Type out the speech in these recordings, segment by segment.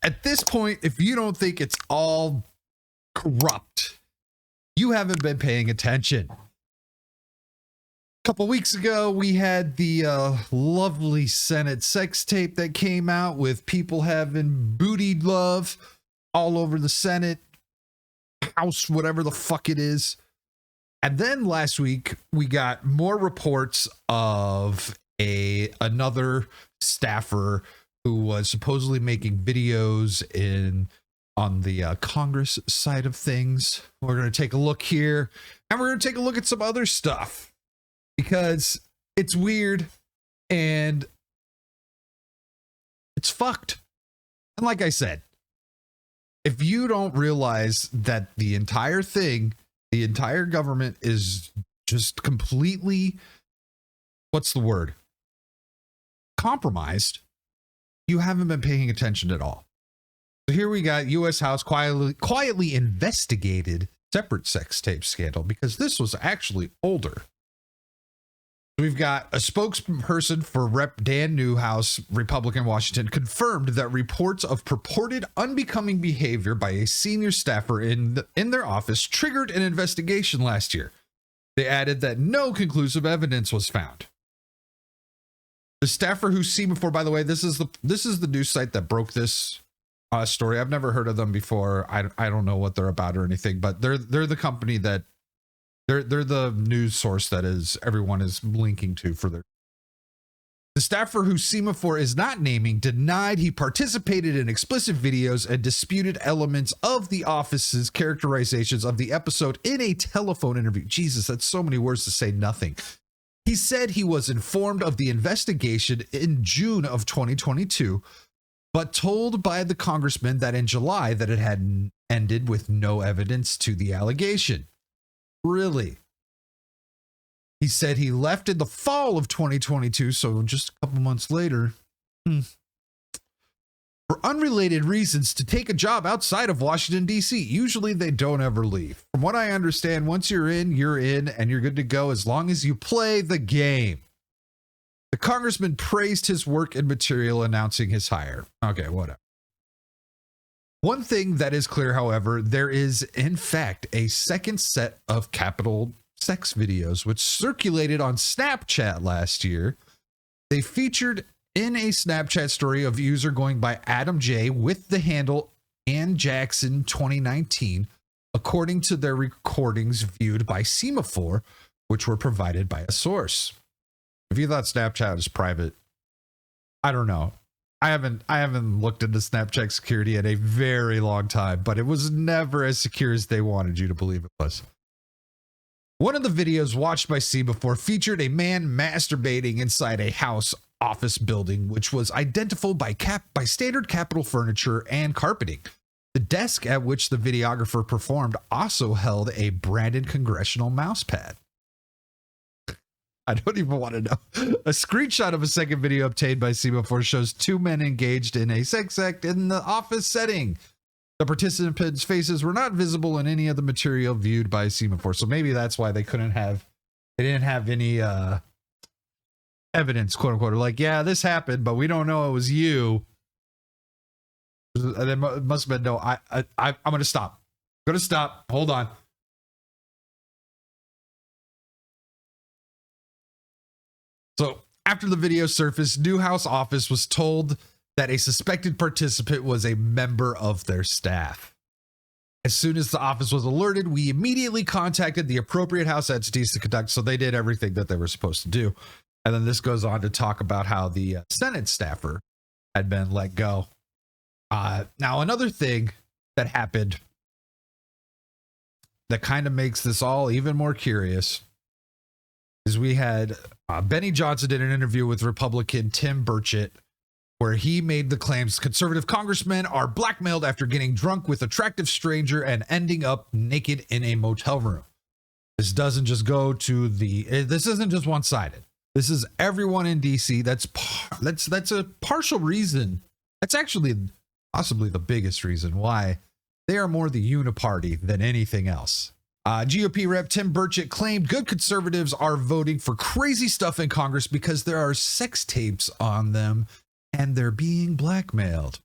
At this point, if you don't think it's all corrupt, you haven't been paying attention. A couple weeks ago, we had the lovely Senate sex tape that came out with people having booty love all over the Senate, House, whatever the fuck it is. And then last week, we got more reports of another staffer who was supposedly making videos on the Congress side of things. We're going to take a look here, and we're going to take a look at some other stuff because it's weird and it's fucked. And like I said, if you don't realize that the entire thing, the entire government is just completely, what's the word? Compromised, you haven't been paying attention at all. So here we got U.S. House quietly investigated separate sex tape scandal because this was actually older. We've got a spokesperson for Rep. Dan Newhouse, Republican, Washington, confirmed that reports of purported unbecoming behavior by a senior staffer in their office triggered an investigation last year. They added that no conclusive evidence was found. The staffer who's seen before, by the way, this is the news site that broke this story. I've never heard of them before. I don't know what they're about or anything, but they're the company that they're the news source that is everyone is linking to for their. The staffer who Semaphore is not naming denied he participated in explicit videos and disputed elements of the office's characterizations of the episode in a telephone interview. Jesus, that's so many words to say nothing. He said he was informed of the investigation in June of 2022, but told by the congressman that in July that it had ended with no evidence to the allegation. Really? He said he left in the fall of 2022, so just a couple months later, for unrelated reasons to take a job outside of Washington, D.C. Usually they don't ever leave. From what I understand, once you're in, and you're good to go as long as you play the game. The congressman praised his work and material, announcing his hire. Okay, whatever. One thing that is clear, however, there is, in fact, a second set of capital sex videos, which circulated on Snapchat last year. They featured in a Snapchat story of user going by Adam J with the handle Ann Jackson 2019, according to their recordings viewed by Semaphore, which were provided by a source. If you thought Snapchat was private, I don't know. I haven't looked into Snapchat security in a very long time, but it was never as secure as they wanted you to believe it was. One of the videos watched by Semaphore featured a man masturbating inside a house office building, which was identifiable by standard Capitol furniture and carpeting. The desk at which the videographer performed also held a branded congressional mouse pad. I don't even want to know. A screenshot of a second video obtained by Semaphore shows two men engaged in a sex act in the office setting. The participants' faces were not visible in any of the material viewed by Semaphore, so maybe that's why they didn't have any evidence, quote unquote. Like, yeah, this happened, but we don't know it was you. And it must have been no. I'm gonna stop. I'm gonna stop. Hold on. So after the video surfaced, Newhouse office was told that a suspected participant was a member of their staff. As soon as the office was alerted, we immediately contacted the appropriate House entities to conduct. So they did everything that they were supposed to do. And then this goes on to talk about how the Senate staffer had been let go. Now, another thing that happened that kind of makes this all even more curious is we had Benny Johnson did an interview with Republican Tim Burchett, where he made the claims conservative congressmen are blackmailed after getting drunk with attractive stranger and ending up naked in a motel room. This doesn't just go to this isn't just one-sided. This is everyone in DC. That's a partial reason. That's actually possibly the biggest reason why they are more the uniparty than anything else. GOP Rep. Tim Burchett claimed good conservatives are voting for crazy stuff in Congress because there are sex tapes on them and they're being blackmailed.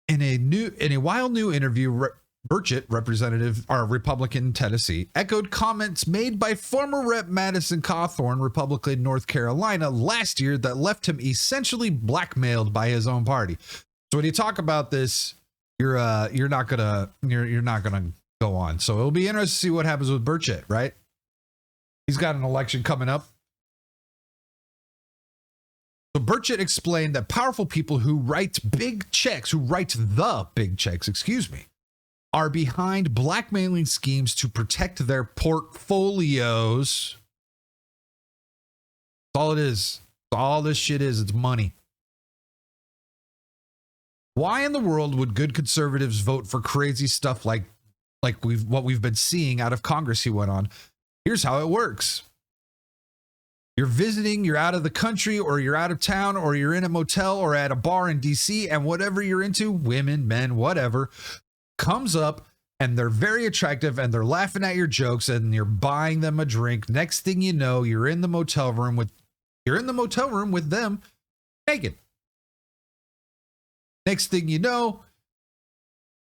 In a wild new interview, Burchett, representative or Republican Tennessee, echoed comments made by former Rep. Madison Cawthorn, Republican North Carolina, last year that left him essentially blackmailed by his own party. So when you talk about this, you're not gonna go on. So it'll be interesting to see what happens with Burchett, right? He's got an election coming up. So Burchett explained that powerful people who write the big checks, are behind blackmailing schemes to protect their portfolios. That's all it is. That's all this shit is. It's money. Why in the world would good conservatives vote for crazy stuff like what we've been seeing out of Congress? He went on. Here's how it works. You're visiting, you're out of the country, or you're out of town, or you're in a motel or at a bar in DC, and whatever you're into, women, men, whatever, comes up and they're very attractive and they're laughing at your jokes and you're buying them a drink. Next thing you know, you're in the motel room with them naked. Next thing you know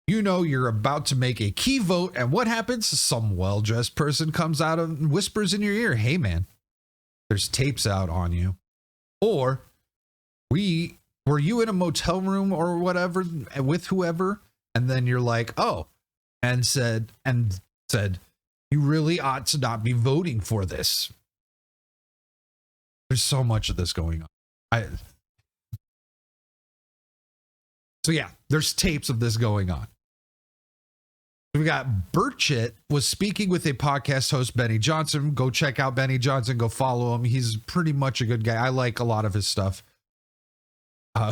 you're about to make a key vote, and what happens? Some well-dressed person comes out and whispers in your ear, "Hey man, there's tapes out on you." Or were you in a motel room or whatever with whoever? And then you're like, "Oh," and said, "You really ought to not be voting for this." There's so much of this going on. So yeah, there's tapes of this going on. We got Burchett was speaking with a podcast host, Benny Johnson. Go check out Benny Johnson. Go follow him. He's pretty much a good guy. I like a lot of his stuff.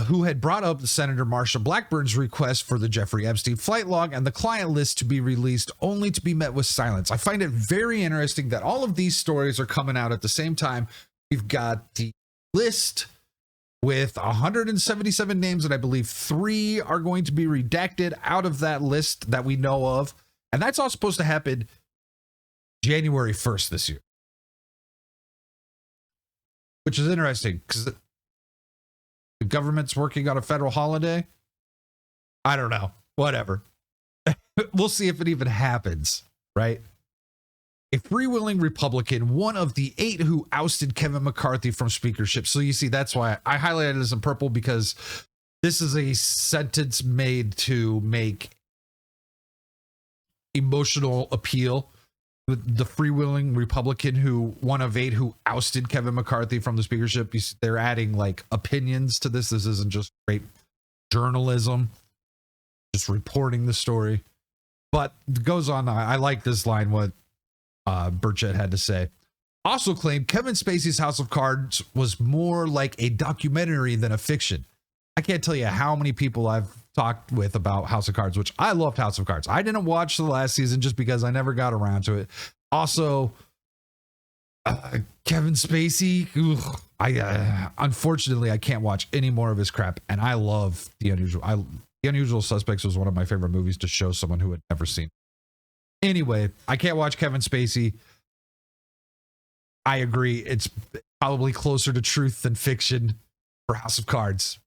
Who had brought up Senator Marsha Blackburn's request for the Jeffrey Epstein flight log and the client list to be released, only to be met with silence. I find it very interesting that all of these stories are coming out at the same time. We've got the list with 177 names, and I believe 3 are going to be redacted out of that list that we know of. And that's all supposed to happen January 1st this year. Which is interesting because the government's working on a federal holiday. I don't know. Whatever. We'll see if it even happens, right? A freewheeling Republican, one of the 8 who ousted Kevin McCarthy from speakership. So you see, that's why I highlighted this in purple, because this is a sentence made to make emotional appeal. The freewheeling Republican, who one of 8 who ousted Kevin McCarthy from the speakership. They're adding like opinions to this. This isn't just straight journalism, just reporting the story. But it goes on. I like this line, what Burchett had to say. Also claimed Kevin Spacey's House of Cards was more like a documentary than a fiction. I can't tell you how many people I've talked with about House of Cards, which I loved House of Cards. I didn't watch the last season just because I never got around to it. Also, Kevin Spacey, unfortunately, I can't watch any more of his crap. And I love The Unusual. The Unusual Suspects was one of my favorite movies to show someone who had never seen it. Anyway, I can't watch Kevin Spacey. I agree. It's probably closer to truth than fiction for House of Cards.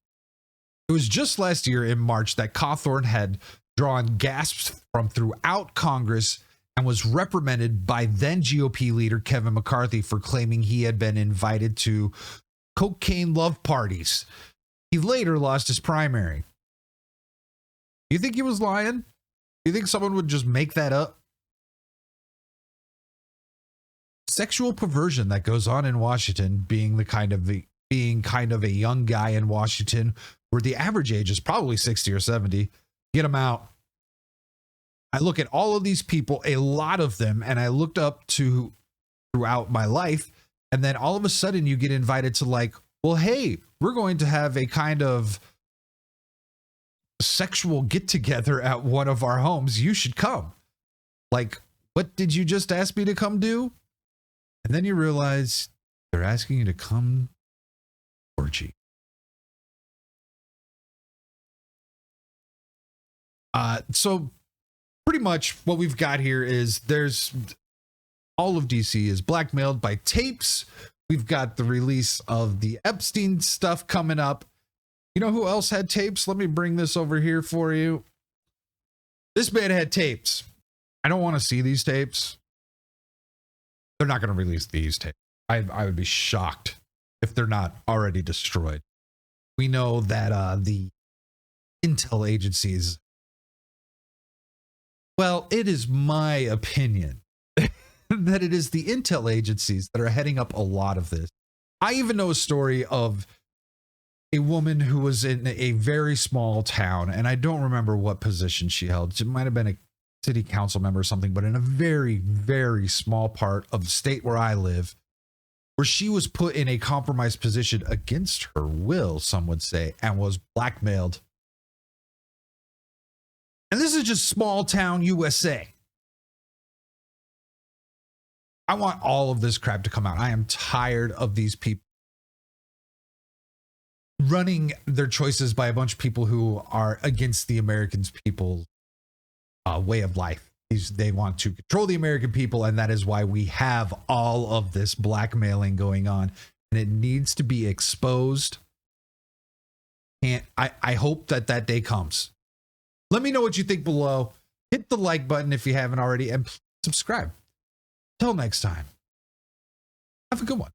It was just last year in March that Cawthorn had drawn gasps from throughout Congress and was reprimanded by then GOP leader Kevin McCarthy for claiming he had been invited to cocaine love parties. He later lost his primary. Do you think he was lying? Do you think someone would just make that up? Sexual perversion that goes on in Washington, being kind of a young guy in Washington where the average age is probably 60 or 70. Get them out. I look at all of these people, a lot of them, and I looked up to throughout my life, and then all of a sudden you get invited to like, well, hey, we're going to have a kind of sexual get together at one of our homes. You should come. Like, what did you just ask me to come do? And then you realize they're asking you to come orgy. So pretty much what we've got here is there's all of DC is blackmailed by tapes. We've got the release of the Epstein stuff coming up. You know who else had tapes? Let me bring this over here for you. This man had tapes. I don't want to see these tapes. They're not going to release these tapes. I would be shocked if they're not already destroyed. We know that the intel agencies, well, it is my opinion that it is the intel agencies that are heading up a lot of this. I even know a story of a woman who was in a very small town, and I don't remember what position she held. It might have been a city council member or something, but in a very, very small part of the state where I live, where she was put in a compromised position against her will, some would say, and was blackmailed. And this is just small town USA. I want all of this crap to come out. I am tired of these people running their choices by a bunch of people who are against the American people's way of life. They want to control the American people, and that is why we have all of this blackmailing going on, and it needs to be exposed. And I hope that that day comes. Let me know what you think below. Hit the like button if you haven't already, and subscribe. Till next time, have a good one.